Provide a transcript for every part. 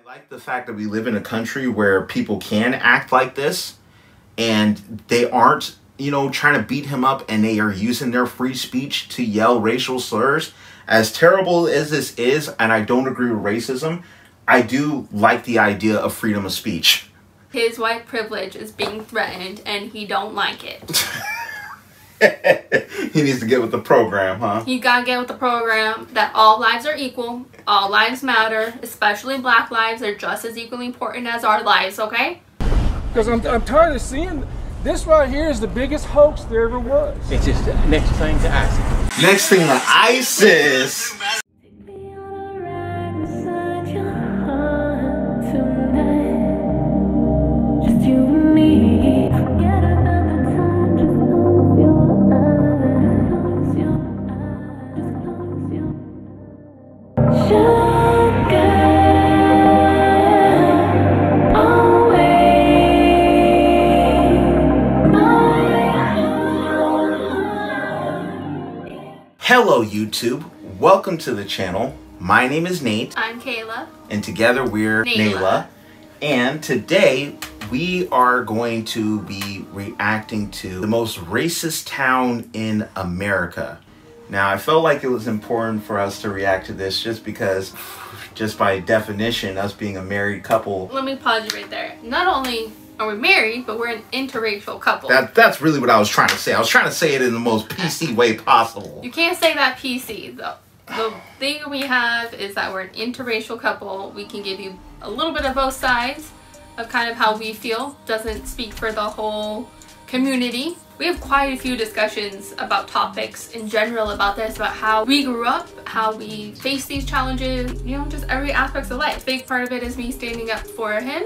like the fact that we live in a country where people can act like this and they aren't, you know, trying to beat him up, and they are using their free speech to yell racial slurs. As terrible as this is, and I don't agree with racism, I do like the idea of freedom of speech. His white privilege is being threatened and he don't like it. He needs to get with the program, huh? You gotta get with the program that all lives are equal, all lives matter, especially black lives. They're just as equally important as our lives, okay? Because I'm tired of seeing this right here is the biggest hoax there ever was. It's just the next thing to ISIS. Next thing to ISIS. Hello YouTube, welcome to the channel. My name is Nate. I'm Kayla. And together we're Nayla. And today we are going to be reacting to the most racist town in America. Now I felt like it was important for us to react to this just because, just by definition, us being a married couple. Let me pause you right there. Not only are we married, but we're an interracial couple. That's really what I was trying to say. I was trying to say it in the most PC way possible. You can't say that PC though. The thing we have is that we're an interracial couple. We can give you a little bit of both sides of kind of how we feel. Doesn't speak for the whole community. We have quite a few discussions about topics in general about this, about how we grew up, how we face these challenges, you know, just every aspect of life. Big part of it is me standing up for him.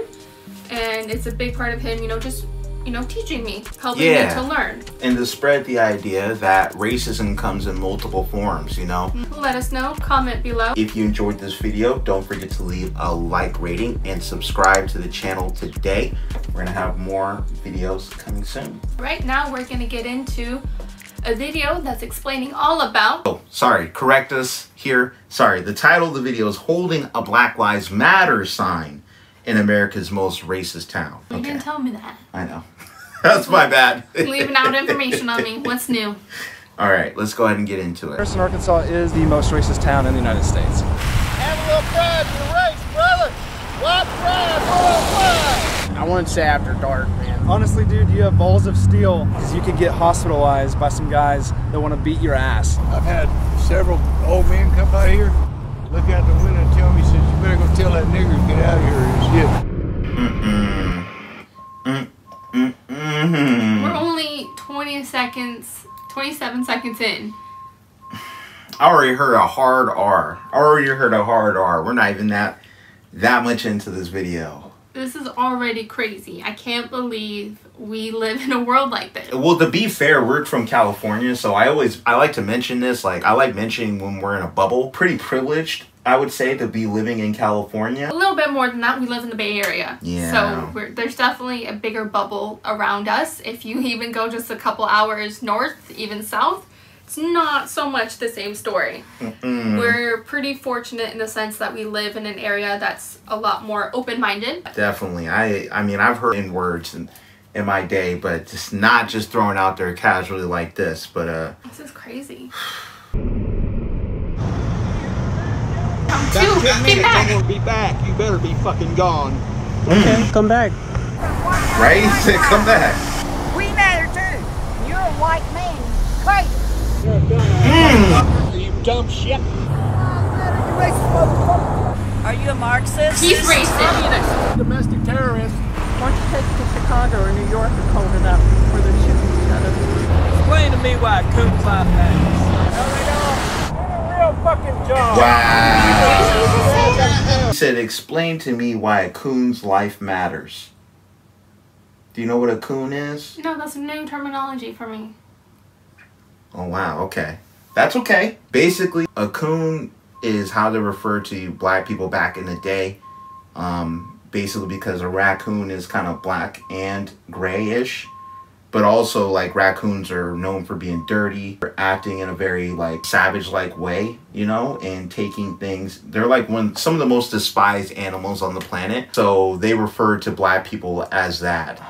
And it's a big part of him, you know, just, you know, teaching me, helping me to learn. And to spread the idea that racism comes in multiple forms, you know. Let us know, comment below. If you enjoyed this video, don't forget to leave a like rating and subscribe to the channel today. We're gonna have more videos coming soon. Right now, we're gonna get into a video that's explaining all about... Oh, sorry, correct us here. Sorry, the title of the video is Holding a Black Lives Matter sign in America's most racist town. You didn't tell me that. I know. That's my bad. Leaving out information on me. What's new? All right, let's go ahead and get into it. Harrison, Arkansas is the most racist town in the United States. Have a little pride in the race, brother. White pride, worldwide. I wouldn't say after dark, man. Honestly, dude, you have balls of steel because you could get hospitalized by some guys that want to beat your ass. I've had several old men come out here, look out the window and tell me, says, you better go tell that nigger to get out of here. We're only 27 seconds in. I already heard a hard R. We're not even that much into this video. This is already crazy. I can't believe we live in a world like this. Well, to be fair, we're from California, so I like to mention this. Like, I like mentioning when we're in a bubble. Pretty privileged, I would say, to be living in California. A little bit more than that. We live in the Bay Area. Yeah. So there's definitely a bigger bubble around us. If you even go just a couple hours north, even south, it's not so much the same story. We're pretty fortunate in the sense that we live in an area that's a lot more open-minded. Definitely. I mean, I've heard N-words in my day, but just not just thrown out there casually like this. But this is crazy. Get back. I'm gonna be back. You better be fucking gone. Okay, come back. Right? He said, come back. We matter too. You're a white man. Crazy. You're a dumb You dumb shit. Are you a Marxist? He's racist. Domestic terrorist. Why don't you take it to Chicago or New York and hold it up where they're shooting each other? Explain to me why Coons Life matters. No, they don't. Do a real fucking job. Wow. He said, explain to me why a coon's life matters. Do you know what a coon is? No, that's new terminology for me. Oh, wow. Okay. That's okay. Basically, a coon is how they refer to black people back in the day. Basically because a raccoon is kind of black and grayish. But also, like, raccoons are known for being dirty, for acting in a very, like, savage-like way, you know, and taking things. They're, like, some of the most despised animals on the planet. So they refer to black people as that.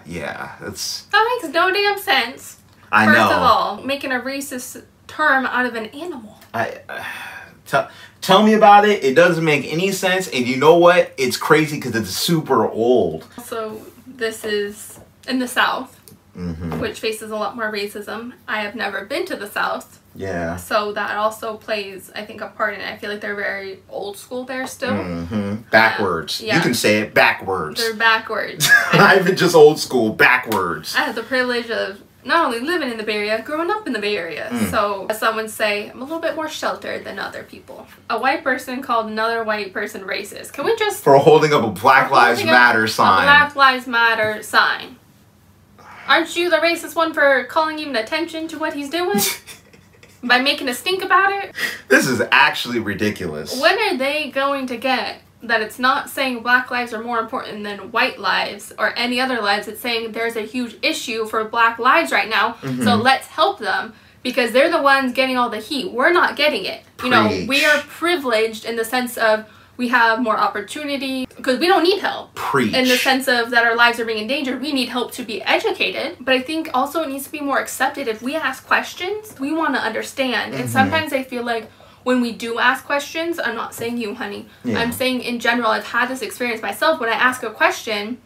Yeah, that makes no damn sense. I know. First of all, making a racist term out of an animal. Tell me about it. It doesn't make any sense. And you know what? It's crazy because it's super old. So this is in the South. Which faces a lot more racism. I have never been to the South. Yeah. So that also plays, I think, a part in it. I feel like they're very old school there still. Backwards. Yeah. You can say it backwards. They're backwards. Not even just old school, backwards. I had the privilege of not only living in the Bay Area, growing up in the Bay Area. So as someone say, I'm a little bit more sheltered than other people. A white person called another white person racist. Can we just... For holding up a Black Lives Matter sign. A Black Lives Matter sign. Aren't you the racist one for calling even attention to what he's doing? By making a stink about it? This is actually ridiculous. When are they going to get that it's not saying black lives are more important than white lives or any other lives? It's saying there's a huge issue for black lives right now, so let's help them because they're the ones getting all the heat. We're not getting it. You know, we are privileged in the sense of we have more opportunity because we don't need help. In the sense of that our lives are being endangered, we need help to be educated. But I think also it needs to be more accepted. If we ask questions, we want to understand. And sometimes I feel like when we do ask questions, I'm not saying you, honey. I'm saying in general, I've had this experience myself. When I ask a question,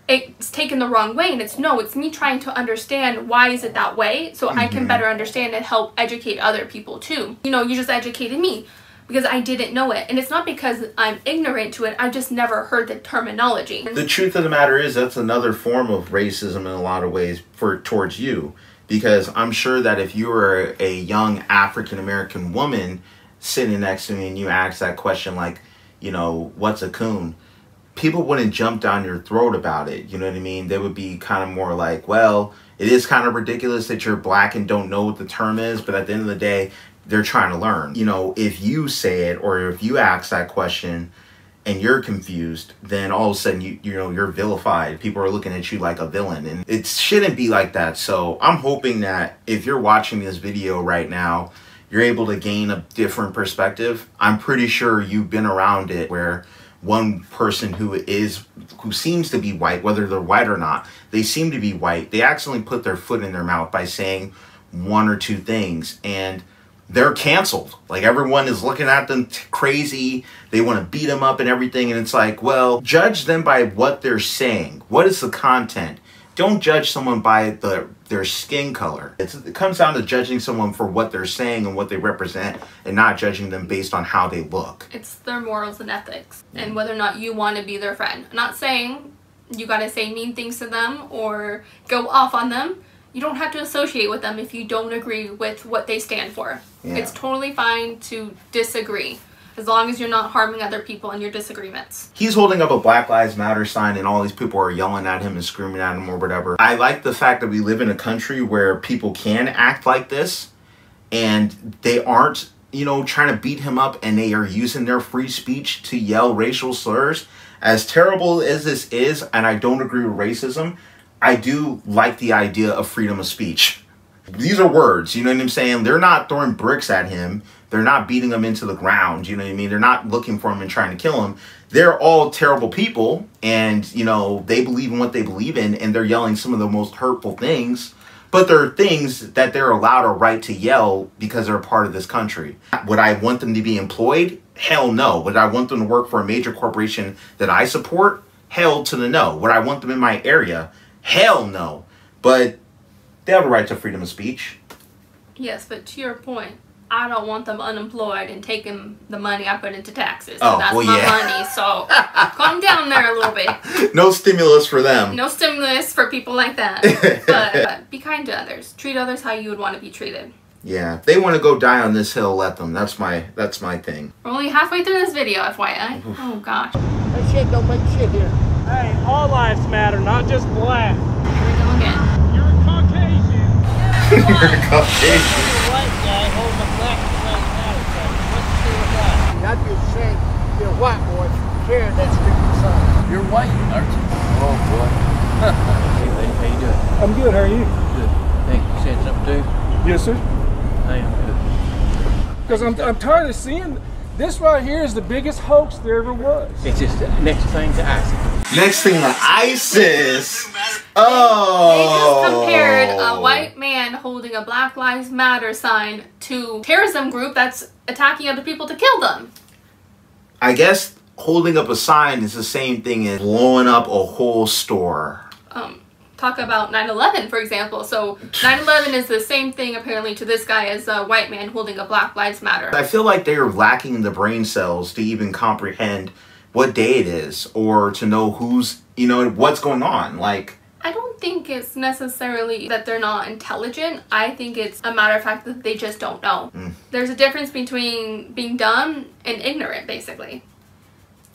it's taken the wrong way. And it's me trying to understand why is it that way so I can better understand and help educate other people too. You know, you just educated me. Because I didn't know it. And it's not because I'm ignorant to it. I've just never heard the terminology. The truth of the matter is that's another form of racism in a lot of ways towards you. Because I'm sure that if you were a young African-American woman sitting next to me and you asked that question like, you know, what's a coon? People wouldn't jump down your throat about it. You know what I mean? They would be kind of more like, well, it is kind of ridiculous that you're black and don't know what the term is. But at the end of the day, they're trying to learn. You know, if you say it or if you ask that question and you're confused, then all of a sudden you know you're vilified. People are looking at you like a villain, and it shouldn't be like that. So I'm hoping that if you're watching this video right now, you're able to gain a different perspective. I'm pretty sure you've been around it where one person who seems to be white, whether they're white or not, they seem to be white. They accidentally put their foot in their mouth by saying one or two things, and they're canceled. Like, everyone is looking at them crazy. They want to beat them up and everything. And it's like, well, judge them by what they're saying. What is the content? Don't judge someone by their skin color. It comes down to judging someone for what they're saying and what they represent, and not judging them based on how they look. It's their morals and ethics and whether or not you want to be their friend. I'm not saying you got to say mean things to them or go off on them. You don't have to associate with them if you don't agree with what they stand for. Yeah. It's totally fine to disagree, as long as you're not harming other people in your disagreements. He's holding up a Black Lives Matter sign and all these people are yelling at him and screaming at him or whatever. I like the fact that we live in a country where people can act like this and they aren't, you know, trying to beat him up, and they are using their free speech to yell racial slurs. As terrible as this is, and I don't agree with racism, I do like the idea of freedom of speech. These are words, you know what I'm saying? They're not throwing bricks at him. They're not beating him into the ground, you know what I mean? They're not looking for him and trying to kill him. They're all terrible people, and, you know, they believe in what they believe in, and they're yelling some of the most hurtful things. But there are things that they're allowed a right to yell because they're a part of this country. Would I want them to be employed? Hell no. Would I want them to work for a major corporation that I support? Hell to the no. Would I want them in my area? Hell no. But they have a right to freedom of speech. Yes, but to your point, I don't want them unemployed and taking the money I put into taxes. So that's my money, so calm down there a little bit. No stimulus for them. No stimulus for people like that. But be kind to others. Treat others how you would want to be treated. Yeah, if they want to go die on this hill, let them. That's my thing. We're only halfway through this video, FYI. Oh gosh. That shit don't make shit here. Hey, all lives matter, not just black. Here we go again. You're a Caucasian. You're a Caucasian. You're a white guy holding a black lives matter sign. What's the deal with that? I'd be ashamed to be a white boy carrying that stupid sign. You're white, aren't you? Oh boy. How you doing? I'm good. How are you? Good. Thank you. Saying something too? Yes, sir. I am good. Because I'm tired of seeing this right here is the biggest hoax there ever was. It's just the next thing to ISIS. Next thing to ISIS. They just Oh. compared a white man holding a Black Lives Matter sign to terrorism group that's attacking other people to kill them. I guess holding up a sign is the same thing as blowing up a whole store. Talk about 9/11, for example. So 9/11 is the same thing apparently to this guy as a white man holding a Black Lives Matter. I feel like they're lacking the brain cells to even comprehend what day it is or to know who's, you know, what's going on. Like, I don't think it's necessarily that they're not intelligent. I think it's a matter of fact that they just don't know. There's a difference between being dumb and ignorant, basically.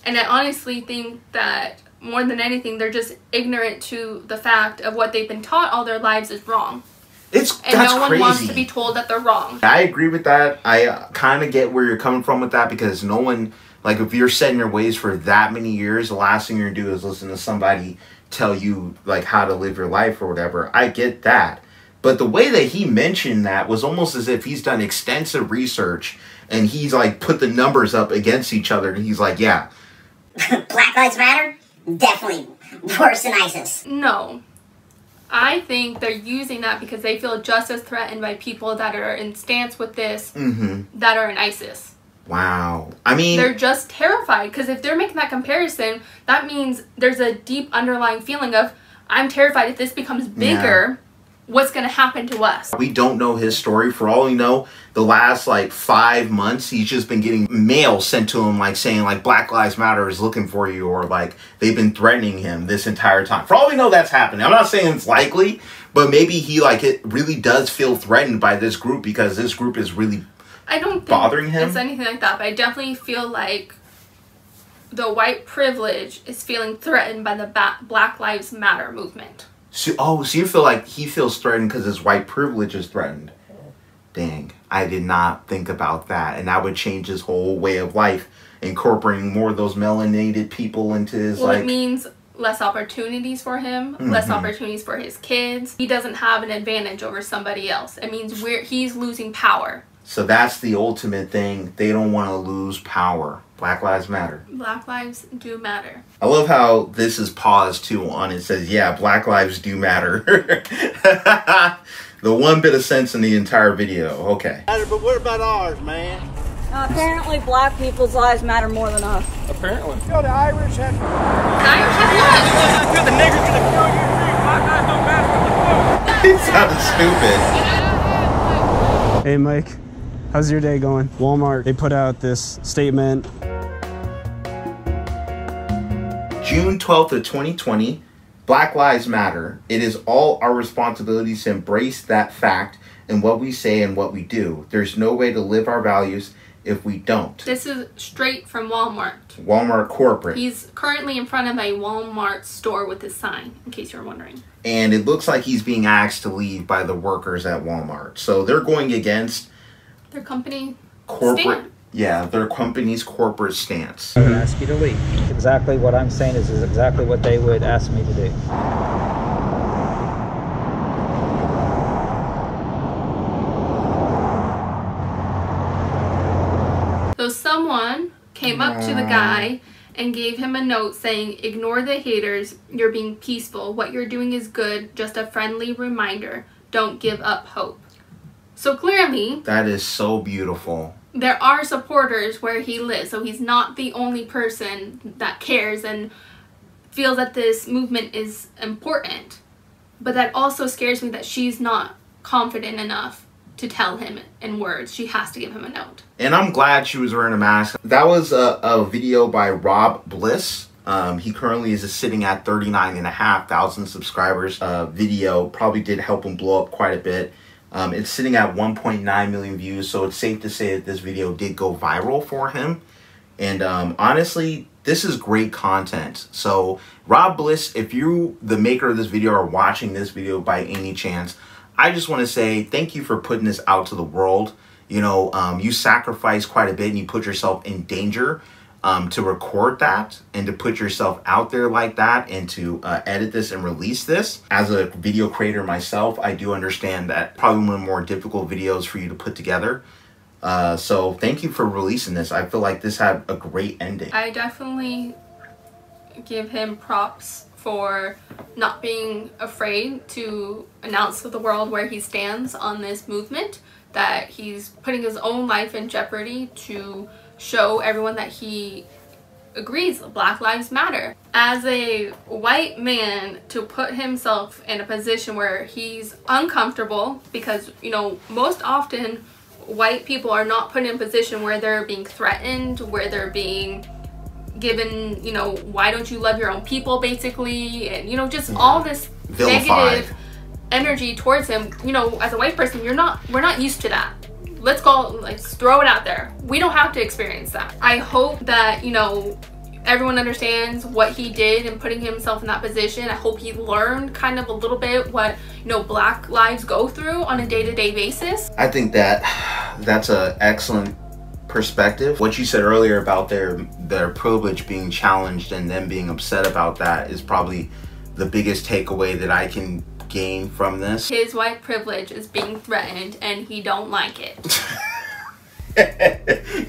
And I honestly think that more than anything, they're just ignorant to the fact of what they've been taught all their lives is wrong. And that's no one crazy. wants to be told that they're wrong. I agree with that. I kind of get where you're coming from with that because no one, like if you're set in your ways for that many years, the last thing you're going to do is listen to somebody tell you like how to live your life or whatever. I get that. But the way that he mentioned that was almost as if he's done extensive research and he's like put the numbers up against each other and he's like, yeah. Black Lives Matter? Definitely worse than ISIS. No. I think they're using that because they feel just as threatened by people that are in stance with this that are in ISIS. Wow. I mean, they're just terrified because if they're making that comparison, that means there's a deep underlying feeling of, I'm terrified if this becomes bigger, what's going to happen to us? We don't know his story. For all we know, the last like 5 months, he's just been getting mail sent to him like saying like Black Lives Matter is looking for you or like they've been threatening him this entire time. For all we know, that's happening. I'm not saying it's likely, but maybe he like it really does feel threatened by this group because this group is really I don't think bothering him. It's anything like that, but I definitely feel like the white privilege is feeling threatened by the Black Lives Matter movement. So you feel like he feels threatened because his white privilege is threatened. Dang, I did not think about that. And that would change his whole way of life, incorporating more of those melanated people into his well, it means less opportunities for him, less opportunities for his kids. He doesn't have an advantage over somebody else. It means he's losing power. So that's the ultimate thing. They don't want to lose power. Black Lives Matter. Black lives do matter. I love how this is paused too on it. Says, yeah, Black lives do matter. The one bit of sense in the entire video. Okay. But what about ours, man? Apparently black people's lives matter more than us. Apparently. Yo, the Irish have... Irish have what? The niggers gonna kill you too. Black lives don't matter what the fuck. He sounded stupid. Hey Mike, how's your day going? Walmart, they put out this statement. June 12th of 2020, Black Lives Matter. It is all our responsibility to embrace that fact in what we say and what we do. There's no way to live our values if we don't. This is straight from Walmart. Walmart corporate. He's currently in front of a Walmart store with his sign, in case you're wondering. And it looks like he's being asked to leave by the workers at Walmart. So they're going against their company corporate stand. Yeah, their company's corporate stance. I would ask you to leave. Exactly what I'm saying is exactly what they would ask me to do. So someone came up to the guy and gave him a note saying, ignore the haters, you're being peaceful, what you're doing is good, just a friendly reminder, don't give up hope. So clearly, that is so beautiful. There are supporters where he lives, so he's not the only person that cares and feels that this movement is important. But that also scares me that she's not confident enough to tell him in words. She has to give him a note. And I'm glad she was wearing a mask. That was a video by Rob Bliss. He currently is sitting at 39,500 subscribers. Video probably did help him blow up quite a bit. It's sitting at 1.9 million views, so it's safe to say that this video did go viral for him. And honestly, this is great content. So Rob Bliss, if you, the maker of this video, are watching this video by any chance, I just want to say thank you for putting this out to the world. You know, you sacrificed quite a bit and you put yourself in danger to record that and to put yourself out there like that and to edit this and release this. As a video creator myself, I do understand that probably one of the more difficult videos for you to put together. So thank you for releasing this. I feel like this had a great ending. I definitely give him props for not being afraid to announce to the world where he stands on this movement, that he's putting his own life in jeopardy to show everyone that he agrees Black Lives Matter. As a white man, to put himself in a position where he's uncomfortable, because, you know, most often white people are not put in a position where they're being threatened, where they're being given, you know, why don't you love your own people, basically, and, you know, just all this negative energy towards him. You know, as a white person, we're not used to that. Let's go, let's throw it out there. We don't have to experience that. I hope that, you know, everyone understands what he did in putting himself in that position. I hope he learned kind of a little bit what, you know, Black lives go through on a day-to-day basis. I think that's an excellent perspective. What you said earlier about their privilege being challenged and them being upset about that is probably the biggest takeaway that I can gain from this. His white privilege is being threatened and he don't like it.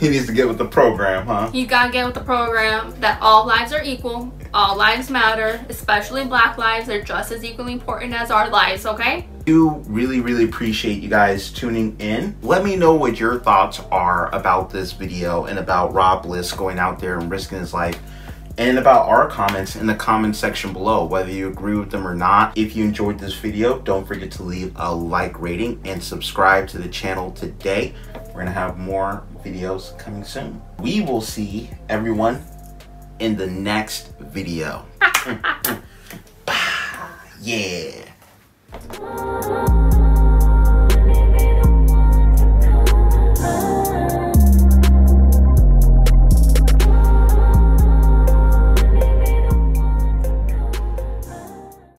He needs to get with the program, huh? You gotta get with the program that all lives are equal, all lives matter, especially Black lives. They're just as equally important as our lives, okay? I do really appreciate you guys tuning in. Let me know what your thoughts are about this video and about Rob Bliss going out there and risking his life, and about our comments in the comment section below, whether you agree with them or not. If you enjoyed this video, don't forget to leave a like rating and subscribe to the channel today. We're gonna have more videos coming soon. We will see everyone in the next video. Yeah.